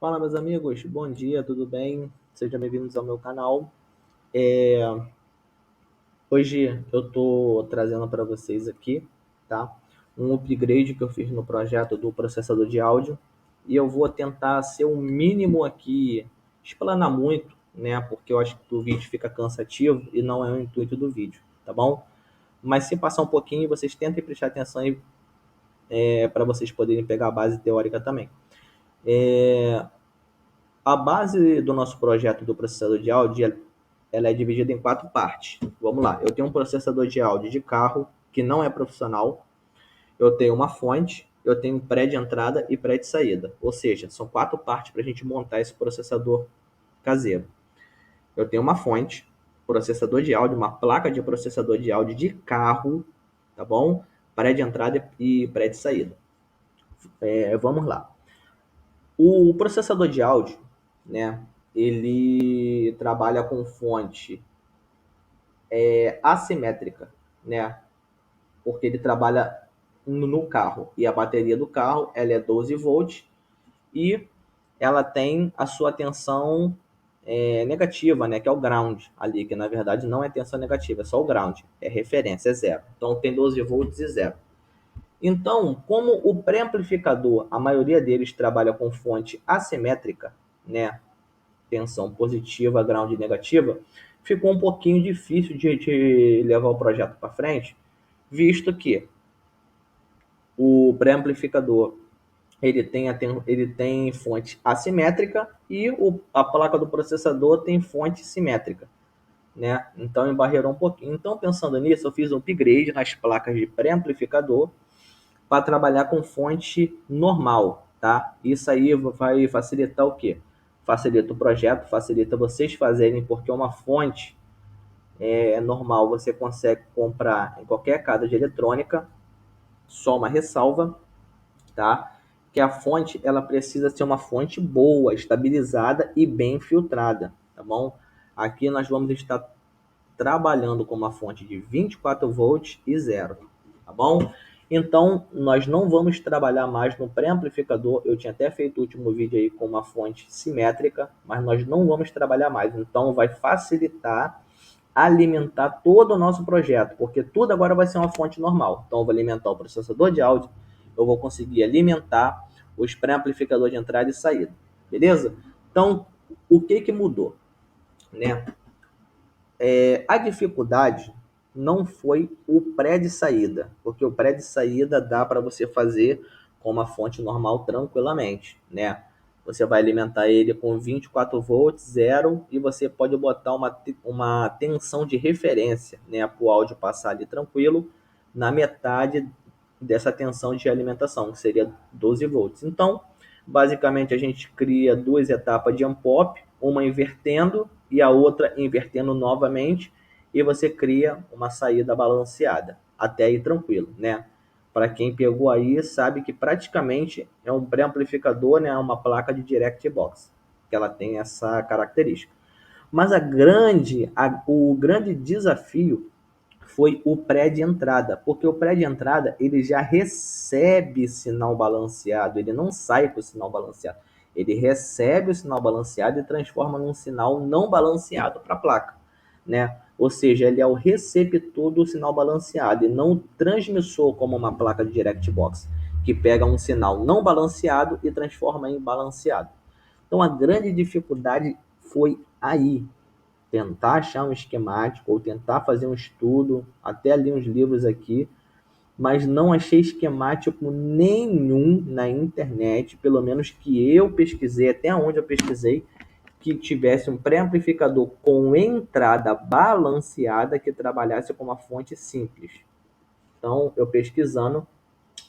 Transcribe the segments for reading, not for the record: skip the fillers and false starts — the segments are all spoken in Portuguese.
Fala, meus amigos, bom dia, tudo bem? Sejam bem-vindos ao meu canal. É, Hoje eu estou trazendo para vocês aqui, tá? Um upgrade que eu fiz no projeto do processador de áudio e eu vou tentar ser o mínimo aqui, explanar muito, né? Porque eu acho que o vídeo fica cansativo e não é o intuito do vídeo, tá bom? Mas se passar um pouquinho, vocês tentem prestar atenção para vocês poderem pegar a base teórica também. A base do nosso projeto do processador de áudio, ela é dividida em 4 partes. Vamos lá, eu tenho um processador de áudio de carro que não é profissional, eu tenho uma fonte, eu tenho pré de entrada e pré de saída. Ou seja, são 4 partes para a gente montar esse processador caseiro. Eu tenho uma fonte, processador de áudio, uma placa de processador de áudio de carro, tá bom? Pré de entrada e pré de saída. Vamos lá. O processador de áudio, né, ele trabalha com fonte assimétrica, né, porque ele trabalha no carro e a bateria do carro ela é 12 volts e ela tem a sua tensão negativa, né, que é o ground ali, que na verdade não é tensão negativa, é só o ground, é referência, é zero. Então tem 12 volts e zero. Então, como o pré-amplificador, a maioria deles trabalha com fonte assimétrica, né, tensão positiva, ground negativa, ficou um pouquinho difícil de levar o projeto para frente, visto que o pré-amplificador ele tem fonte assimétrica e a placa do processador tem fonte simétrica, né? Então embarreirou um pouquinho. Então, pensando nisso, eu fiz um upgrade nas placas de pré-amplificador para trabalhar com fonte normal, tá? Isso aí vai facilitar o quê? Facilita o projeto, facilita vocês fazerem, porque uma fonte normal você consegue comprar em qualquer casa de eletrônica, só uma ressalva, tá? Que a fonte ela precisa ser uma fonte boa, estabilizada e bem filtrada, tá bom? Aqui nós vamos estar trabalhando com uma fonte de 24 volts e zero, tá bom? Então, nós não vamos trabalhar mais no pré-amplificador. Eu tinha até feito o último vídeo aí com uma fonte simétrica, mas nós não vamos trabalhar mais. Então, vai facilitar alimentar todo o nosso projeto, porque tudo agora vai ser uma fonte normal. Então, eu vou alimentar o processador de áudio, eu vou conseguir alimentar os pré-amplificadores de entrada e saída, beleza? Então, o que mudou? Né? A dificuldade não foi o pré de saída, porque o pré de saída dá para você fazer com uma fonte normal tranquilamente, né? Você vai alimentar ele com 24 volts, zero, e você pode botar uma tensão de referência, né, para o áudio passar ali tranquilo, na metade dessa tensão de alimentação, que seria 12 volts. Então, basicamente, a gente cria duas etapas de unpop, uma invertendo e a outra invertendo novamente, e você cria uma saída balanceada. Até aí tranquilo, né? Para quem pegou aí, sabe que praticamente é um pré-amplificador, né? Uma placa de direct box, que ela tem essa característica. Mas o grande desafio foi o pré de entrada, porque o pré de entrada ele já recebe sinal balanceado, ele não sai com o sinal balanceado, ele recebe o sinal balanceado e transforma num sinal não balanceado para a placa, né? Ou seja, ele é o receptor do sinal balanceado e não o transmissor como uma placa de direct box, que pega um sinal não balanceado e transforma em balanceado. Então a grande dificuldade foi aí, tentar achar um esquemático ou tentar fazer um estudo, até li uns livros aqui, mas não achei esquemático nenhum na internet, pelo menos que eu pesquisei, até onde eu pesquisei, que tivesse um pré-amplificador com entrada balanceada que trabalhasse com uma fonte simples. Então, eu pesquisando,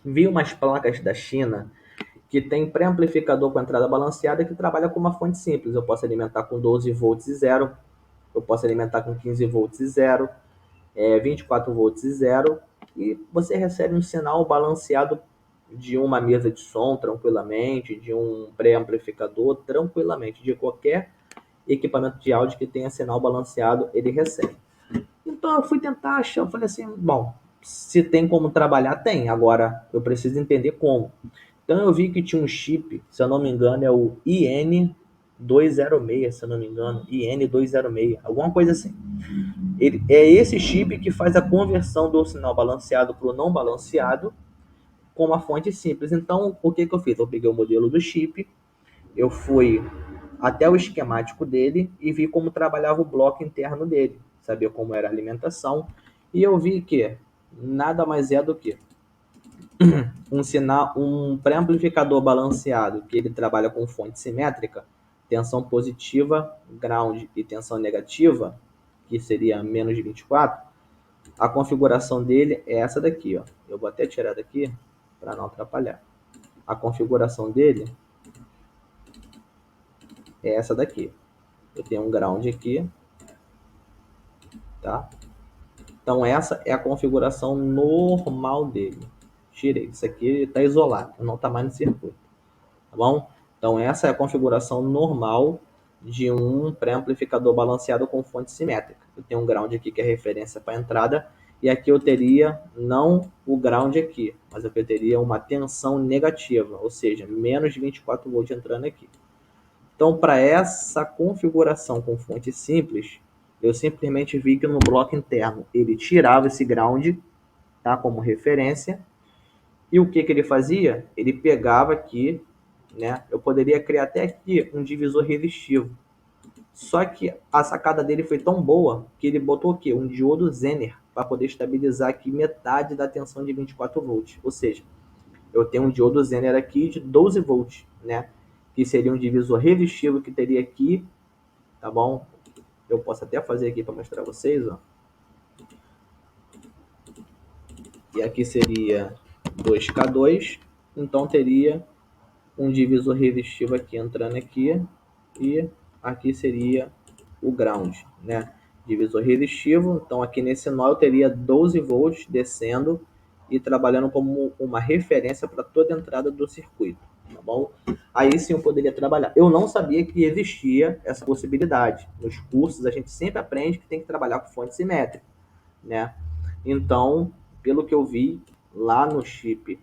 vi umas placas da China que tem pré-amplificador com entrada balanceada que trabalha com uma fonte simples. Eu posso alimentar com 12 volts e zero, eu posso alimentar com 15 volts e zero, 24 volts e zero, e você recebe um sinal balanceado de uma mesa de som tranquilamente, de um pré-amplificador tranquilamente, de qualquer equipamento de áudio que tenha sinal balanceado, ele recebe. Então eu fui tentar achar, eu falei assim, bom, se tem como trabalhar, tem, agora eu preciso entender como. Então eu vi que tinha um chip, se eu não me engano, é o IN206, se eu não me engano, IN206, alguma coisa assim. Ele, é esse chip que faz a conversão do sinal balanceado para o não balanceado com uma fonte simples. Então, o que eu fiz? Eu peguei o modelo do chip, eu fui até o esquemático dele e vi como trabalhava o bloco interno dele, sabia como era a alimentação, e eu vi que nada mais é do que um pré-amplificador balanceado que ele trabalha com fonte simétrica, tensão positiva, ground e tensão negativa, que seria menos de 24. A configuração dele é essa daqui, ó. Eu vou até tirar daqui para não atrapalhar. A configuração dele é essa daqui. Eu tenho um ground aqui, tá? Então essa é a configuração normal dele. Tirei. Isso aqui está isolado, não está mais no circuito. Tá bom? Então essa é a configuração normal de um pré-amplificador balanceado com fonte simétrica. Eu tenho um ground aqui que é referência para a entrada, e aqui eu teria não o ground aqui, mas eu teria uma tensão negativa, ou seja, menos de 24 volts entrando aqui. Então, para essa configuração com fonte simples, eu simplesmente vi que no bloco interno ele tirava esse ground, tá, como referência, e o que ele fazia? Ele pegava aqui, né? Eu poderia criar até aqui um divisor resistivo. Só que a sacada dele foi tão boa que ele botou o quê? Um diodo Zener para poder estabilizar aqui metade da tensão de 24 volts. Ou seja, eu tenho um diodo Zener aqui de 12 volts, né? Que seria um divisor resistivo que teria aqui, tá bom? Eu posso até fazer aqui para mostrar para vocês, ó. E aqui seria 2K2, então teria um divisor resistivo aqui entrando aqui, e aqui seria o ground, né? Divisor resistivo, então aqui nesse nó eu teria 12 volts descendo e trabalhando como uma referência para toda a entrada do circuito, tá bom? Aí sim eu poderia trabalhar. Eu não sabia que existia essa possibilidade. Nos cursos a gente sempre aprende que tem que trabalhar com fonte simétrica, né? Então, pelo que eu vi lá no chip,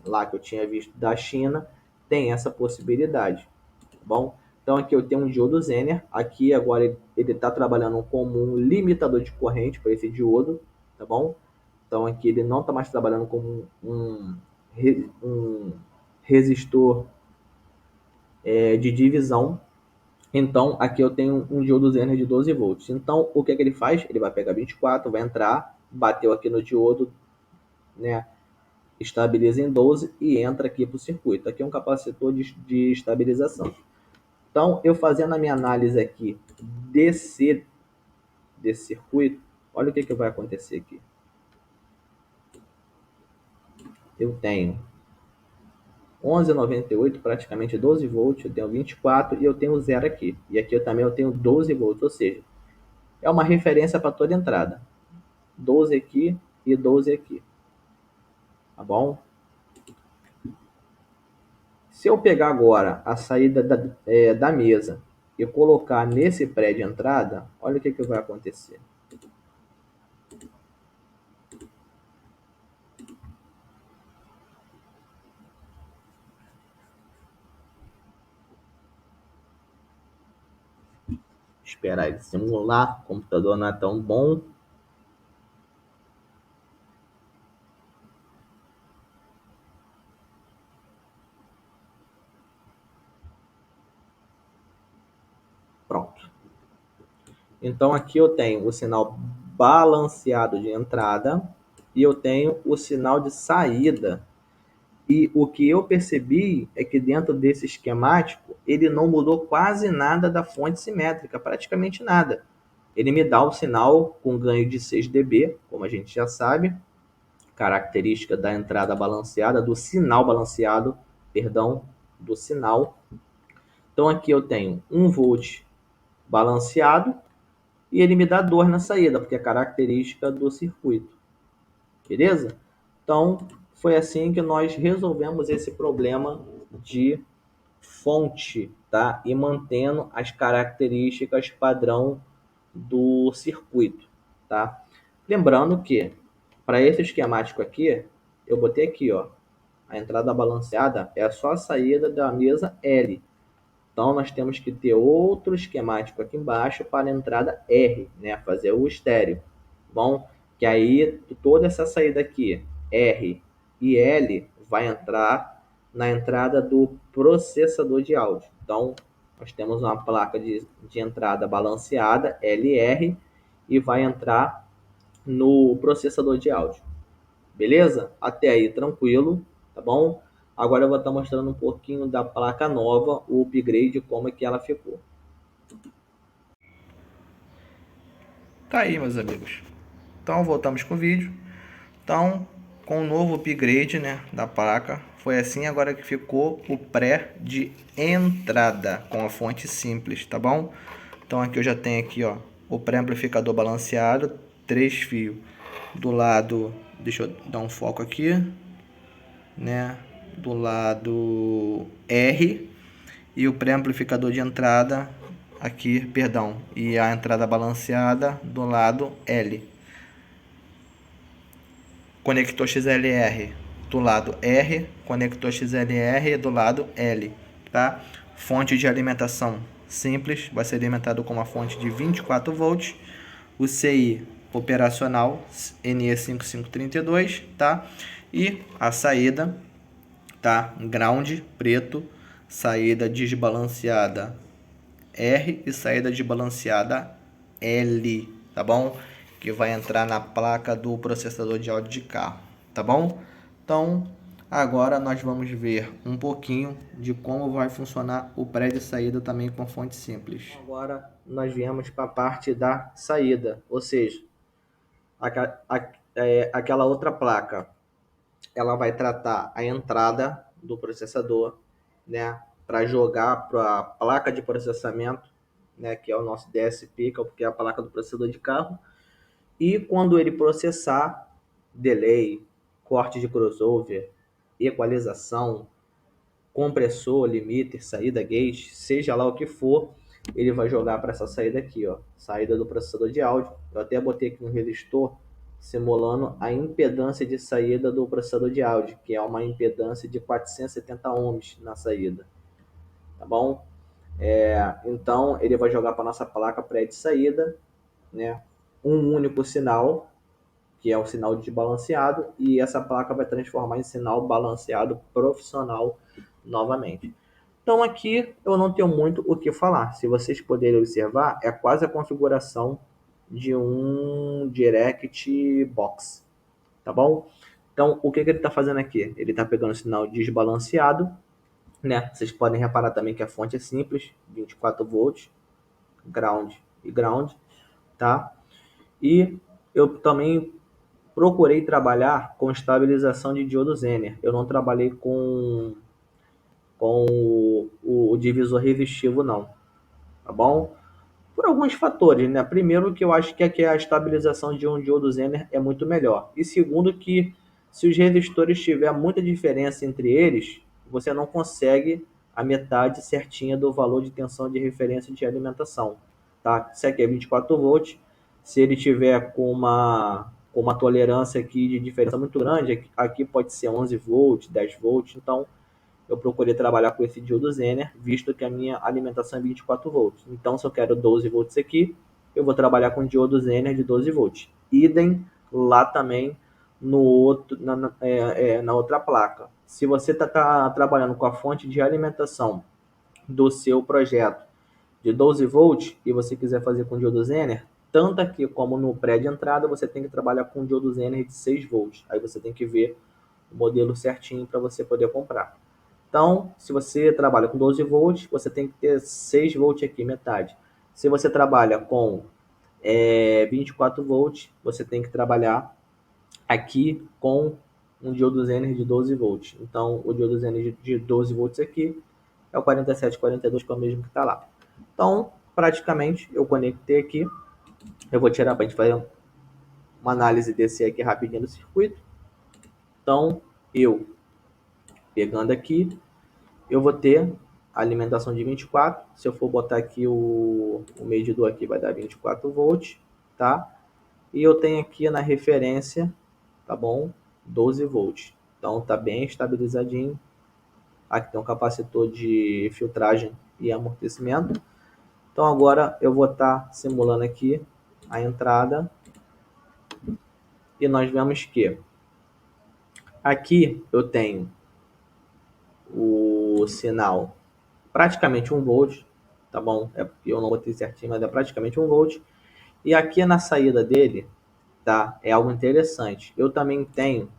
lá que eu tinha visto da China, tem essa possibilidade, tá bom? Então aqui eu tenho um diodo Zener, aqui agora ele está trabalhando como um limitador de corrente para esse diodo, tá bom? Então aqui ele não está mais trabalhando como um resistor de divisão. Então aqui eu tenho um diodo Zener de 12 volts. Então o que ele faz? Ele vai pegar 24, vai entrar, bateu aqui no diodo, né? Estabiliza em 12 e entra aqui para o circuito. Aqui é um capacitor de estabilização. Então, eu fazendo a minha análise aqui desse circuito, olha o que vai acontecer aqui. Eu tenho 11,98, praticamente 12 volts, eu tenho 24 e eu tenho zero aqui. E aqui eu tenho 12 volts, ou seja, é uma referência para toda entrada. 12 aqui e 12 aqui. Tá bom? Se eu pegar agora a saída da mesa e colocar nesse pré de entrada, olha o que vai acontecer. Esperar ele simular, o computador não é tão bom. Pronto. Então aqui eu tenho o sinal balanceado de entrada e eu tenho o sinal de saída. E o que eu percebi é que dentro desse esquemático ele não mudou quase nada da fonte simétrica, praticamente nada. Ele me dá o sinal com ganho de 6 dB, como a gente já sabe, característica da entrada balanceada, do sinal balanceado, perdão, do sinal. Então aqui eu tenho 1 volt balanceado e ele me dá dor na saída, porque é característica do circuito. Beleza? Então, foi assim que nós resolvemos esse problema de fonte, tá? E mantendo as características padrão do circuito, tá? Lembrando que para esse esquemático aqui, eu botei aqui, ó, A entrada balanceada é só a saída da mesa L. Então, nós temos que ter outro esquemático aqui embaixo para a entrada R, né? Fazer o estéreo. Bom, que aí toda essa saída aqui, R e L, vai entrar na entrada do processador de áudio. Então, nós temos uma placa de entrada balanceada, LR, e vai entrar no processador de áudio. Beleza? Até aí, tranquilo, tá bom? Agora eu vou estar mostrando um pouquinho da placa nova, o upgrade, como é que ela ficou. Tá aí, meus amigos. Então, voltamos com o vídeo. Então, com o novo upgrade, né, da placa, foi assim agora que ficou o pré de entrada, com a fonte simples, tá bom? Então, aqui eu já tenho aqui, ó, o pré-amplificador balanceado, 3 fios do lado, deixa eu dar um foco aqui, né, do lado R, e o pré-amplificador de entrada aqui, perdão, e a entrada balanceada do lado L. Conector XLR do lado R, conector XLR do lado L, tá? Fonte de alimentação simples, vai ser alimentado com uma fonte de 24 volts, o CI operacional NE5532, tá? E a saída, tá? Ground preto, saída desbalanceada R e saída desbalanceada L, tá bom? Que vai entrar na placa do processador de áudio de carro, tá bom? Então, agora nós vamos ver um pouquinho de como vai funcionar o pré de saída também com fonte simples. Agora nós viemos para a parte da saída, ou seja, aquela outra placa, ela vai tratar a entrada do processador, né, para jogar para a placa de processamento, né, que é o nosso DSP, que é a placa do processador de carro, e quando ele processar, delay, corte de crossover, equalização, compressor, limiter, saída gate, seja lá o que for, ele vai jogar para essa saída aqui, ó, saída do processador de áudio. Eu até botei aqui um resistor simulando a impedância de saída do processador de áudio, que é uma impedância de 470 ohms na saída, tá bom? Então ele vai jogar para nossa placa pré de saída, né? Um único sinal, que é o sinal desbalanceado, e essa placa vai transformar em sinal balanceado profissional novamente. Então aqui eu não tenho muito o que falar. Se vocês puderem observar, é quase a configuração de um Direct Box, tá bom? Então o que ele está fazendo aqui? Ele está pegando o sinal desbalanceado, né? Vocês podem reparar também que a fonte é simples, 24 volts, ground e ground, tá? E eu também procurei trabalhar com estabilização de diodo Zener. Eu não trabalhei com o divisor resistivo, não. Tá bom? Por alguns fatores, né? Primeiro, que eu acho que aqui a estabilização de um diodo Zener é muito melhor. E segundo, que se os resistores tiver muita diferença entre eles, você não consegue a metade certinha do valor de tensão de referência de alimentação. Tá? Isso aqui é 24 volts. Se ele tiver com uma tolerância aqui de diferença muito grande, aqui pode ser 11 volts, 10 volts. Então, eu procurei trabalhar com esse diodo Zener, visto que a minha alimentação é 24 volts. Então, se eu quero 12 volts aqui, eu vou trabalhar com diodo Zener de 12 volts. Idem lá também no outro, na outra placa. Se você está trabalhando com a fonte de alimentação do seu projeto de 12 volts e você quiser fazer com diodo Zener, tanto aqui como no pré de entrada, você tem que trabalhar com diodo Zener de 6 volts. Aí você tem que ver o modelo certinho para você poder comprar. Então, se você trabalha com 12 volts, você tem que ter 6 volts aqui, metade. Se você trabalha com 24 volts, você tem que trabalhar aqui com um diodo Zener de 12 volts. Então, o diodo Zener de 12 volts aqui é o 4742, que é o mesmo que está lá. Então, praticamente, eu conectei aqui. Eu vou tirar para a gente fazer uma análise desse aqui rapidinho do circuito. Então, eu pegando aqui, eu vou ter a alimentação de 24. Se eu for botar aqui o medidor aqui, vai dar 24 volts, tá? E eu tenho aqui na referência, tá bom? 12 volts. Então tá bem estabilizadinho. Aqui tem um capacitor de filtragem e amortecimento. Então agora eu vou estar simulando aqui a entrada. E nós vemos que aqui eu tenho o sinal praticamente 1 volt, tá bom? Eu não botei certinho, mas é praticamente 1 volt. E aqui na saída dele, tá? É algo interessante. Eu também tenho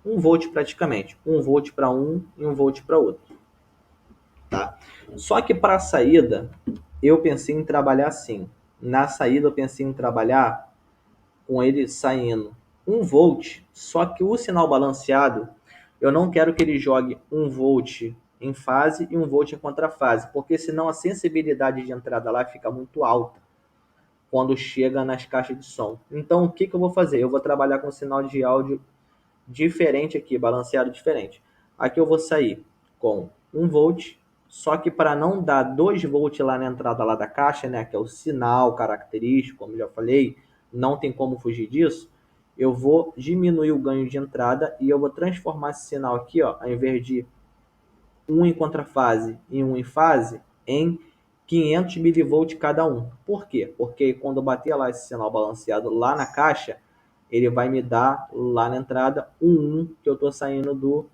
1 volt praticamente. 1 volt para um e 1 volt para outro. Tá? Só que para a saída, eu pensei em trabalhar assim. Na saída, eu pensei em trabalhar com ele saindo 1 volt, só que o sinal balanceado, eu não quero que ele jogue 1 volt em fase e 1 volt em contrafase, porque senão a sensibilidade de entrada lá fica muito alta quando chega nas caixas de som. Então, o que eu vou fazer? Eu vou trabalhar com sinal de áudio diferente aqui, balanceado diferente. Aqui eu vou sair com 1 volt, só que para não dar 2 volts lá na entrada lá da caixa, né, que é o sinal característico, como já falei, não tem como fugir disso, eu vou diminuir o ganho de entrada e eu vou transformar esse sinal aqui, ó, ao invés de 1 em contrafase e 1 em fase, em 500 milivolts cada um. Por quê? Porque quando eu bater lá esse sinal balanceado lá na caixa, ele vai me dar lá na entrada o 1 que eu estou saindo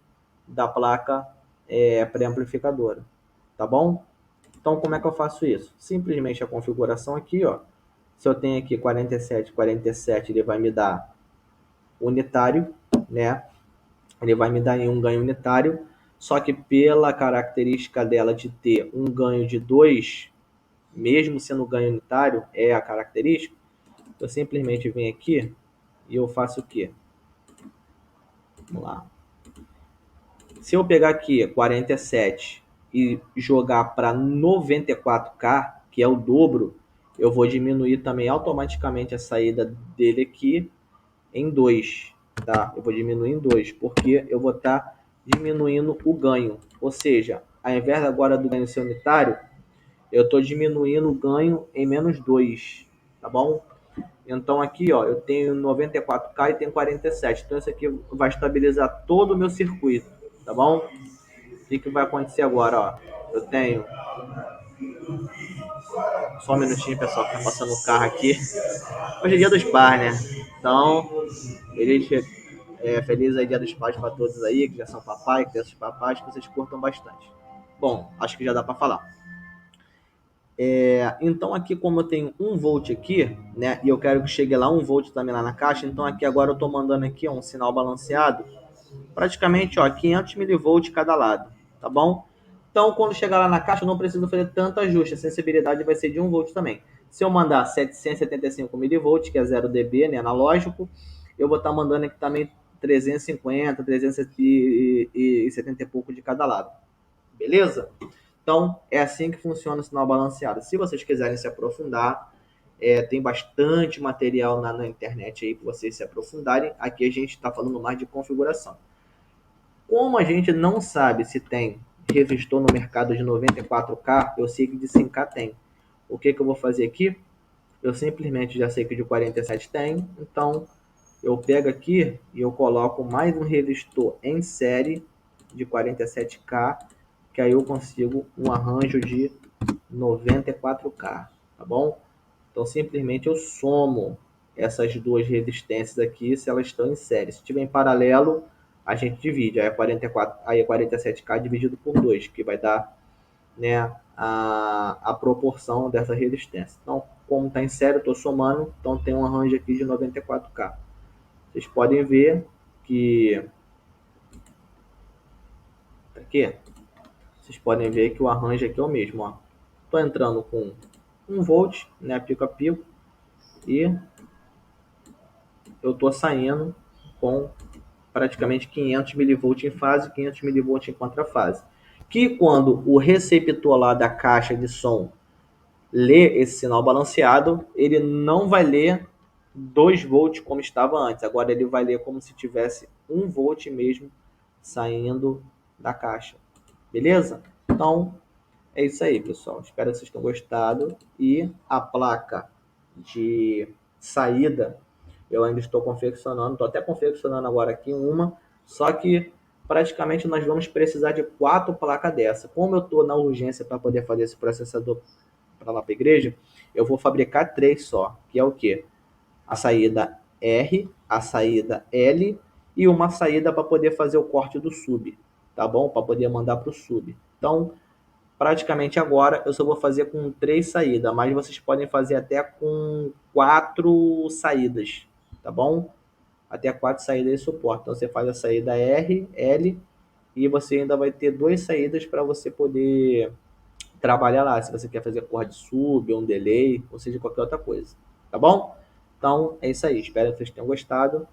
da placa pré-amplificadora. Tá bom? Então, como é que eu faço isso? Simplesmente a configuração aqui, ó. Se eu tenho aqui 47, 47, ele vai me dar unitário, né? Ele vai me dar em um ganho unitário, só que pela característica dela de ter um ganho de 2, mesmo sendo ganho unitário, é a característica, eu simplesmente venho aqui e eu faço o quê? Vamos lá. Se eu pegar aqui 47 e jogar para 94K, que é o dobro, eu vou diminuir também automaticamente a saída dele aqui em 2, tá? Eu vou diminuir em 2, porque eu vou estar diminuindo o ganho. Ou seja, ao invés agora do ganho ser unitário, eu estou diminuindo o ganho em menos 2, tá bom? Então aqui, ó, eu tenho 94K e tenho 47. Então isso aqui vai estabilizar todo o meu circuito, tá bom? O que vai acontecer agora, ó? Eu tenho... Só um minutinho, pessoal, que tá passando o carro aqui. Hoje é dia dos pais, né? Então, feliz aí dia dos pais para todos aí, que já são papai, crianças papais, que vocês curtam bastante. Bom, acho que já dá para falar. Então aqui, como eu tenho 1 volt aqui, né, e eu quero que chegue lá 1 volt também lá na caixa, então aqui agora eu estou mandando aqui um sinal balanceado, praticamente, ó, 500 milivolts cada lado, tá bom? Então, quando chegar lá na caixa, eu não preciso fazer tanto ajuste, a sensibilidade vai ser de 1 volt também. Se eu mandar 775 milivolts, que é 0 dB, né, analógico, eu vou estar mandando aqui também 350, 370 e pouco de cada lado. Beleza? Então, é assim que funciona o sinal balanceado. Se vocês quiserem se aprofundar, tem bastante material na internet aí para vocês se aprofundarem. Aqui a gente está falando mais de configuração. Como a gente não sabe se tem resistor no mercado de 94K, eu sei que de 5K tem. O que eu vou fazer aqui? Eu simplesmente já sei que de 47 tem, então eu pego aqui e eu coloco mais um resistor em série de 47K, que aí eu consigo um arranjo de 94K, tá bom? Então simplesmente eu somo essas duas resistências aqui se elas estão em série. Se estiver em paralelo, a gente divide, aí é 47K dividido por 2, que vai dar, né, a proporção dessa resistência. Então, como está em série, eu estou somando, então tem um arranjo aqui de 94K. Vocês podem ver que aqui, vocês podem ver que o arranjo aqui é o mesmo, estou entrando com 1 volt, né, pico a pico, e eu estou saindo com praticamente 500 milivolts em fase, 500 milivolts em contrafase. Que quando o receptor lá da caixa de som lê esse sinal balanceado, ele não vai ler 2 volts como estava antes. Agora ele vai ler como se tivesse 1 volt mesmo saindo da caixa. Beleza? Então, é isso aí, pessoal. Espero que vocês tenham gostado. E a placa de saída Eu ainda estou confeccionando, estou até confeccionando agora aqui uma, só que praticamente nós vamos precisar de 4 placas dessa. Como eu estou na urgência para poder fazer esse processador para lá para a igreja, eu vou fabricar 3 só, que é o quê? A saída R, a saída L e uma saída para poder fazer o corte do sub, tá bom? Para poder mandar para o sub. Então, praticamente agora eu só vou fazer com 3 saídas, mas vocês podem fazer até com 4 saídas, tá bom? Até 4 saídas de suporte. Então você faz a saída R, L e você ainda vai ter 2 saídas para você poder trabalhar lá, se você quer fazer corte sub, um delay, ou seja, qualquer outra coisa, tá bom? Então é isso aí, espero que vocês tenham gostado.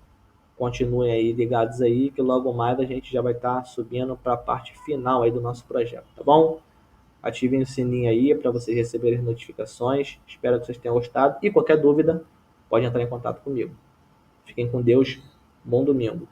Continuem aí ligados aí, que logo mais a gente já vai estar subindo para a parte final aí do nosso projeto, tá bom? Ativem o sininho aí para vocês receberem as notificações. Espero que vocês tenham gostado. E qualquer dúvida, pode entrar em contato comigo. Fiquem com Deus. Bom domingo.